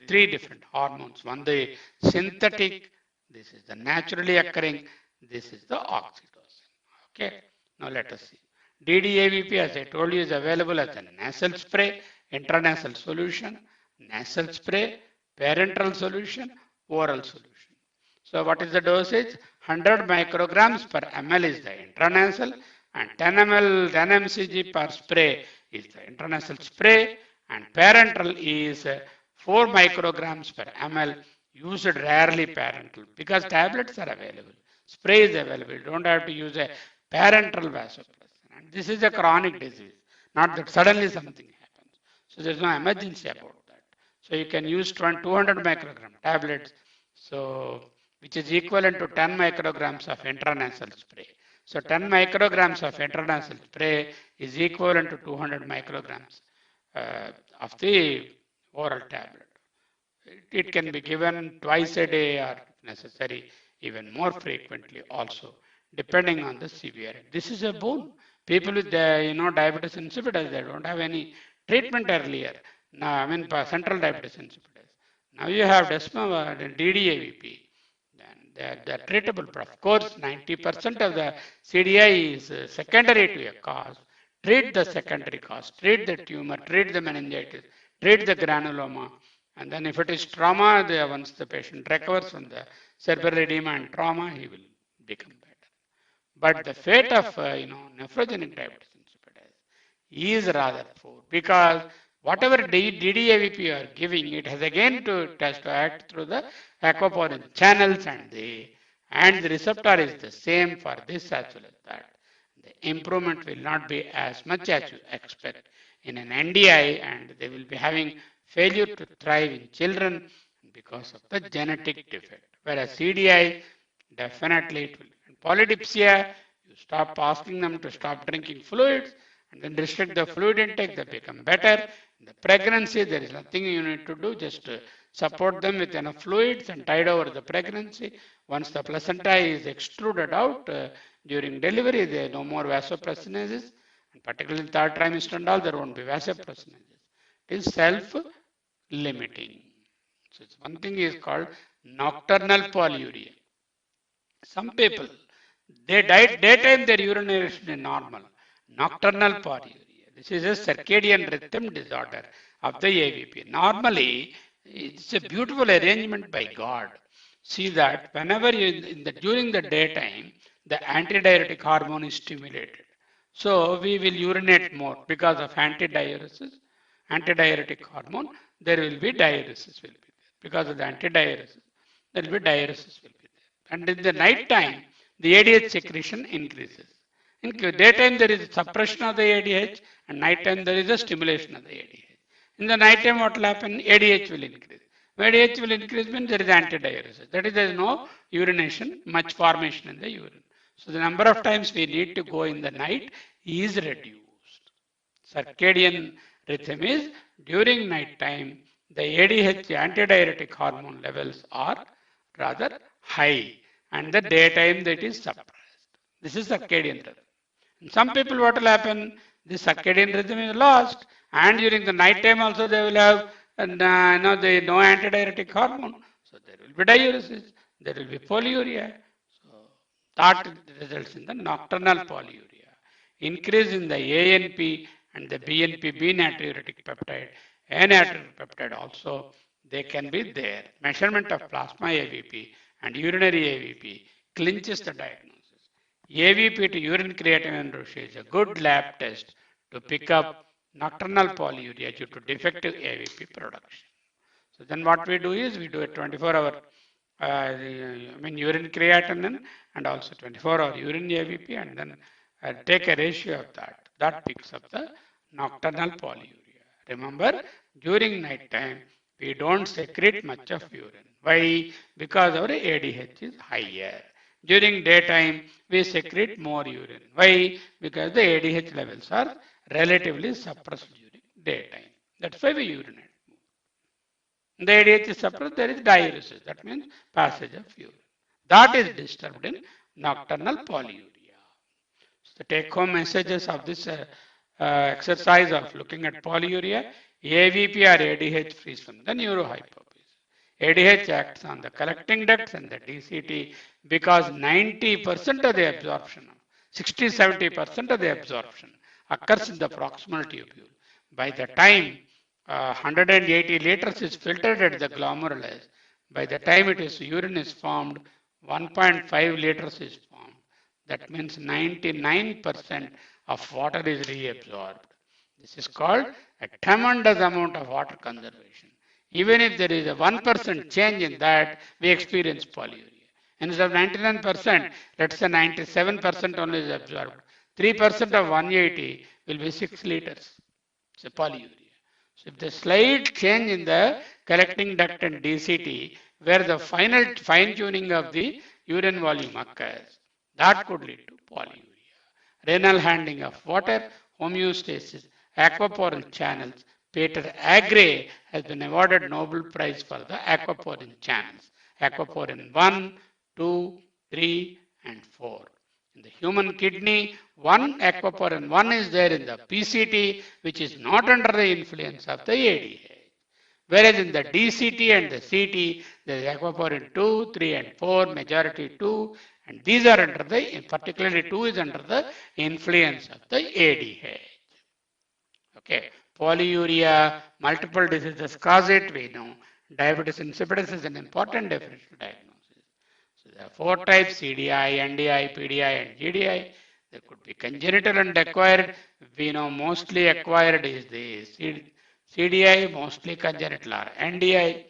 three different hormones. One, the synthetic, this is the naturally occurring, this is the oxytocin. Okay, now let us see. DDAVP, as I told you, is available as a nasal spray, intranasal solution, nasal spray, parenteral solution, oral solution. So what is the dosage? 100 micrograms per ml is the intranasal, and 10 mcg per spray is the intranasal spray, and parenteral is 4 micrograms per ml, used rarely parenteral because tablets are available, spray is available. You don't have to use a parenteral vasopressin. And this is a chronic disease, not that suddenly something happens. So there's no emergency about that. So you can use 200 microgram tablets, so which is equivalent to 10 micrograms of intranasal spray. So 10 micrograms of intranasal spray is equivalent to 200 micrograms of the oral tablet. It can be given twice a day or if necessary, even more frequently also, depending on the severity. This is a boon. People with diabetes insipidus, they don't have any treatment earlier. Now, central diabetes insipidus. Now you have DDAVP. They're treatable. But of course, 90% of the CDI is secondary to a cause. Treat the secondary cause, treat the tumor, treat the meningitis, treat the granuloma. And then if it is trauma, once the patient recovers from the cerebral edema and trauma, he will become better. But the fate of nephrogenic diabetes insipidus is rather poor, because whatever DDAVP you are giving, it has again to act through the aquaporin channels, and the receptor is the same for this as well as that. The improvement will not be as much as you expect in an NDI, and they will be having failure to thrive in children because of the genetic defect. Whereas CDI, definitely it will. And polydipsia, you stop asking them to stop drinking fluids, and then restrict the fluid intake, they become better. In the pregnancy, there is nothing you need to do, just support them with enough fluids and tide over the pregnancy. Once the placenta is extruded out during delivery, there are no more vasopressinase, and particularly in third trimester and all, there won't be vasopressinase. It is self-limiting. So one thing is called nocturnal polyuria. Some people, they daytime their urination is normal. Nocturnal polyuria. This is a circadian rhythm disorder of the AVP. Normally, it's a beautiful arrangement by God. See that whenever during the daytime, the antidiuretic hormone is stimulated. So we will urinate more because of antidiuresis, antidiuretic hormone. There will be diuresis will be there. Because of the antidiuresis, there will be diuresis will be there. And in the night time, the ADH secretion increases. In daytime, there is suppression of the ADH, and night time there is a stimulation of the ADH. In the night time, what will happen? ADH will increase. When ADH will increase means there is antidiuresis. That is, there is no urination, much formation in the urine. So the number of times we need to go in the night is reduced. Circadian rhythm is during night time, the ADH antidiuretic hormone levels are rather high, and the daytime that is suppressed. This is circadian rhythm. And some people, what will happen? The circadian rhythm is lost, and during the night time also they will have no antidiuretic hormone. So there will be diuresis, there will be polyuria. So that results in the nocturnal polyuria. Increase in the ANP and the BNP, B natriuretic peptide, N-natriuretic peptide also, they can be there. Measurement of plasma AVP and urinary AVP clinches the diagnosis. AVP to urine creatinine ratio is a good lab test to pick up nocturnal polyuria due to defective AVP production. So then what we do is we do a 24-hour urine creatinine and also 24-hour urine AVP, and then take a ratio of that. That picks up the nocturnal polyuria. Remember, during night time, we don't secrete much of urine. Why? Because our ADH is higher. During daytime, we secrete more urine. Why? Because the ADH levels are relatively suppressed during daytime. That's why we urinate. The ADH is suppressed, there is diuresis. That means passage of urine. That is disturbed in nocturnal polyuria. So the take-home messages of this exercise of looking at polyuria, AVP or ADH frees from the neurohypophysis. ADH acts on the collecting ducts and the DCT because 90% of the absorption, 60-70% of the absorption occurs in the proximal tubule. By the time 180 liters is filtered at the glomerulus, by the time urine is formed, 1.5 liters is formed. That means 99% of water is reabsorbed. This is called a tremendous amount of water conservation. Even if there is a 1% change in that, we experience polyuria. Instead of 99%, let's say 97% only is absorbed. 3% of 180 will be 6 liters. It's a polyuria. So if the slight change in the collecting duct and DCT, where the final fine-tuning of the urine volume occurs, that could lead to polyuria. Renal handling of water, homeostasis, aquaporin channels. Peter Agre has been awarded Nobel Prize for the aquaporin channels. Aquaporin 1, 2, 3, and 4. In the human kidney, one aquaporin 1 is there in the PCT, which is not under the influence of the ADH. Whereas in the DCT and the CT, there is aquaporin 2, 3, and 4, majority 2, and these are under the, particularly 2 is under the influence of the ADH. Okay, polyuria, multiple diseases cause it, we know. Diabetes insipidus is an important differential diagnosis. So there are 4 types: CDI, NDI, PDI, and GDI. There could be congenital and acquired. We know mostly acquired is the CDI, mostly congenital are NDI.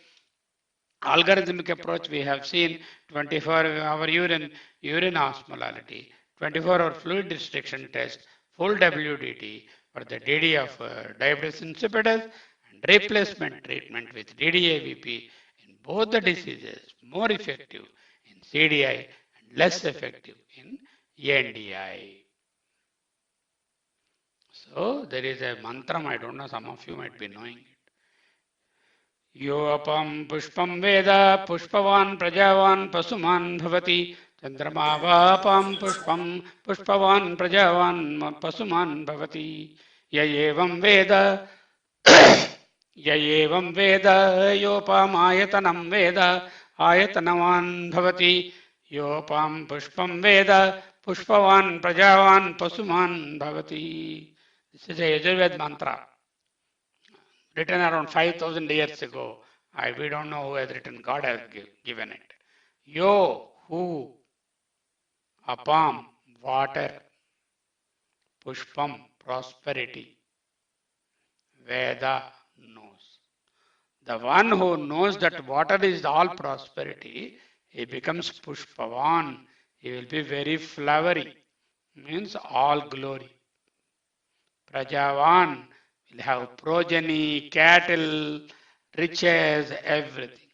Algorithmic approach, we have seen 24-hour urine osmolality, 24-hour fluid restriction test, full WDT for the DD of diabetes insipidus, and replacement treatment with DDAVP in both the diseases, more effective in CDI and less effective in NDI. So So there is a mantra, I don't know, some of you might be knowing it. Yopam pushpam veda pushpavan prajavan pasuman bhavati chandramavapam pushpam pushpavan prajavan pasuman bhavati yayevam veda yayevam veda yopamayatanam veda ayatanavan bhavati yopam pushpam veda pushpavan prajavan pasuman bhavati. This is a Yajurveda mantra written around 5,000 years ago. We don't know who has written, God has given it. Yo, who, apam, water, pushpam, prosperity, Veda, knows. The one who knows that water is all prosperity, he becomes pushpavan. He will be very flowery, means all glory. Prajavan will have progeny, cattle, riches, everything.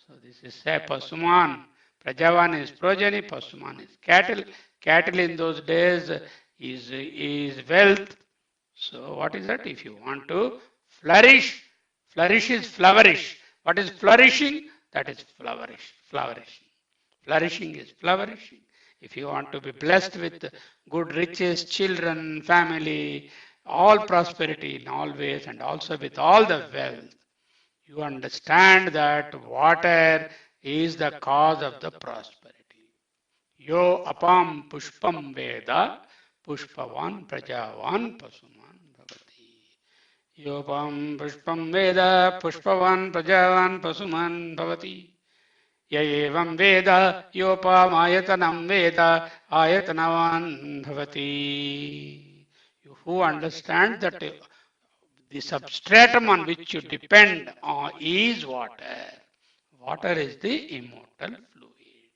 So this is a Pasuman. Prajavan is progeny, Pasuman is cattle. Cattle in those days is wealth. So what is that? If you want to flourish, flourish is flourish. What is flourishing? That is flourish, flourishing. Flourishing is flourishing. If you want to be blessed with good riches, children, family, all prosperity in all ways, and also with all the wealth, you understand that water is the cause of the prosperity. Yo apam pushpam veda pushpavan prajavan pasuman bhavati. Yo apam pushpam veda pushpavan prajavan pasuman bhavati. Yayevam veda yopamayatanam veda ayatanavan bhavati. Who understand that the substratum on which you depend on is water. Water is the immortal fluid.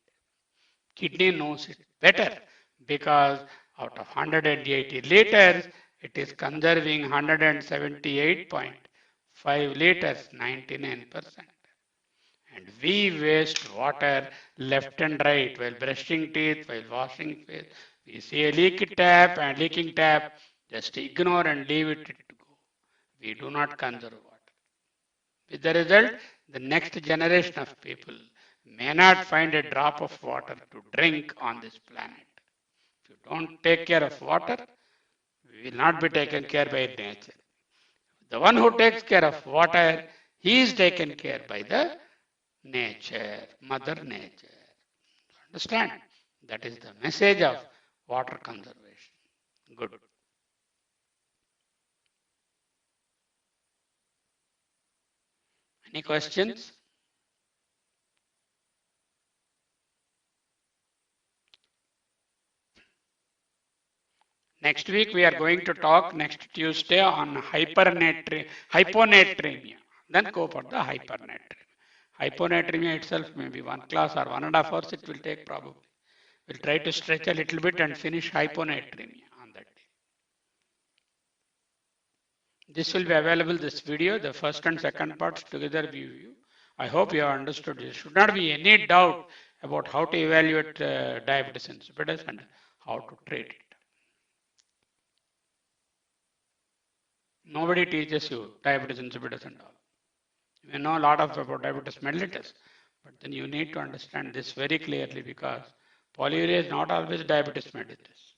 Kidney knows it better because out of 180 liters, it is conserving 178.5 liters, 99%. And we waste water left and right while brushing teeth, while washing face. We see a leaky tap and leaking tap, just ignore and leave it to go. We do not conserve water. With the result, the next generation of people may not find a drop of water to drink on this planet. If you don't take care of water, we will not be taken care by nature. The one who takes care of water, he is taken care by the nature, Mother Nature. Understand? That is the message of water conservation. Good. Any questions? Next week we are going to talk next Tuesday on hyponatremia. Then go for the hypernatremia. Hyponatremia itself may be one class or 1.5 hours it will take probably. We'll try to stretch a little bit and finish hyponatremia on that day. This will be available, this video, the first and second parts together view. I hope you have understood. There should not be any doubt about how to evaluate diabetes insipidus and how to treat it. Nobody teaches you diabetes insipidus and all. You may know a lot about diabetes mellitus, but then you need to understand this very clearly because polyuria is not always diabetes mellitus.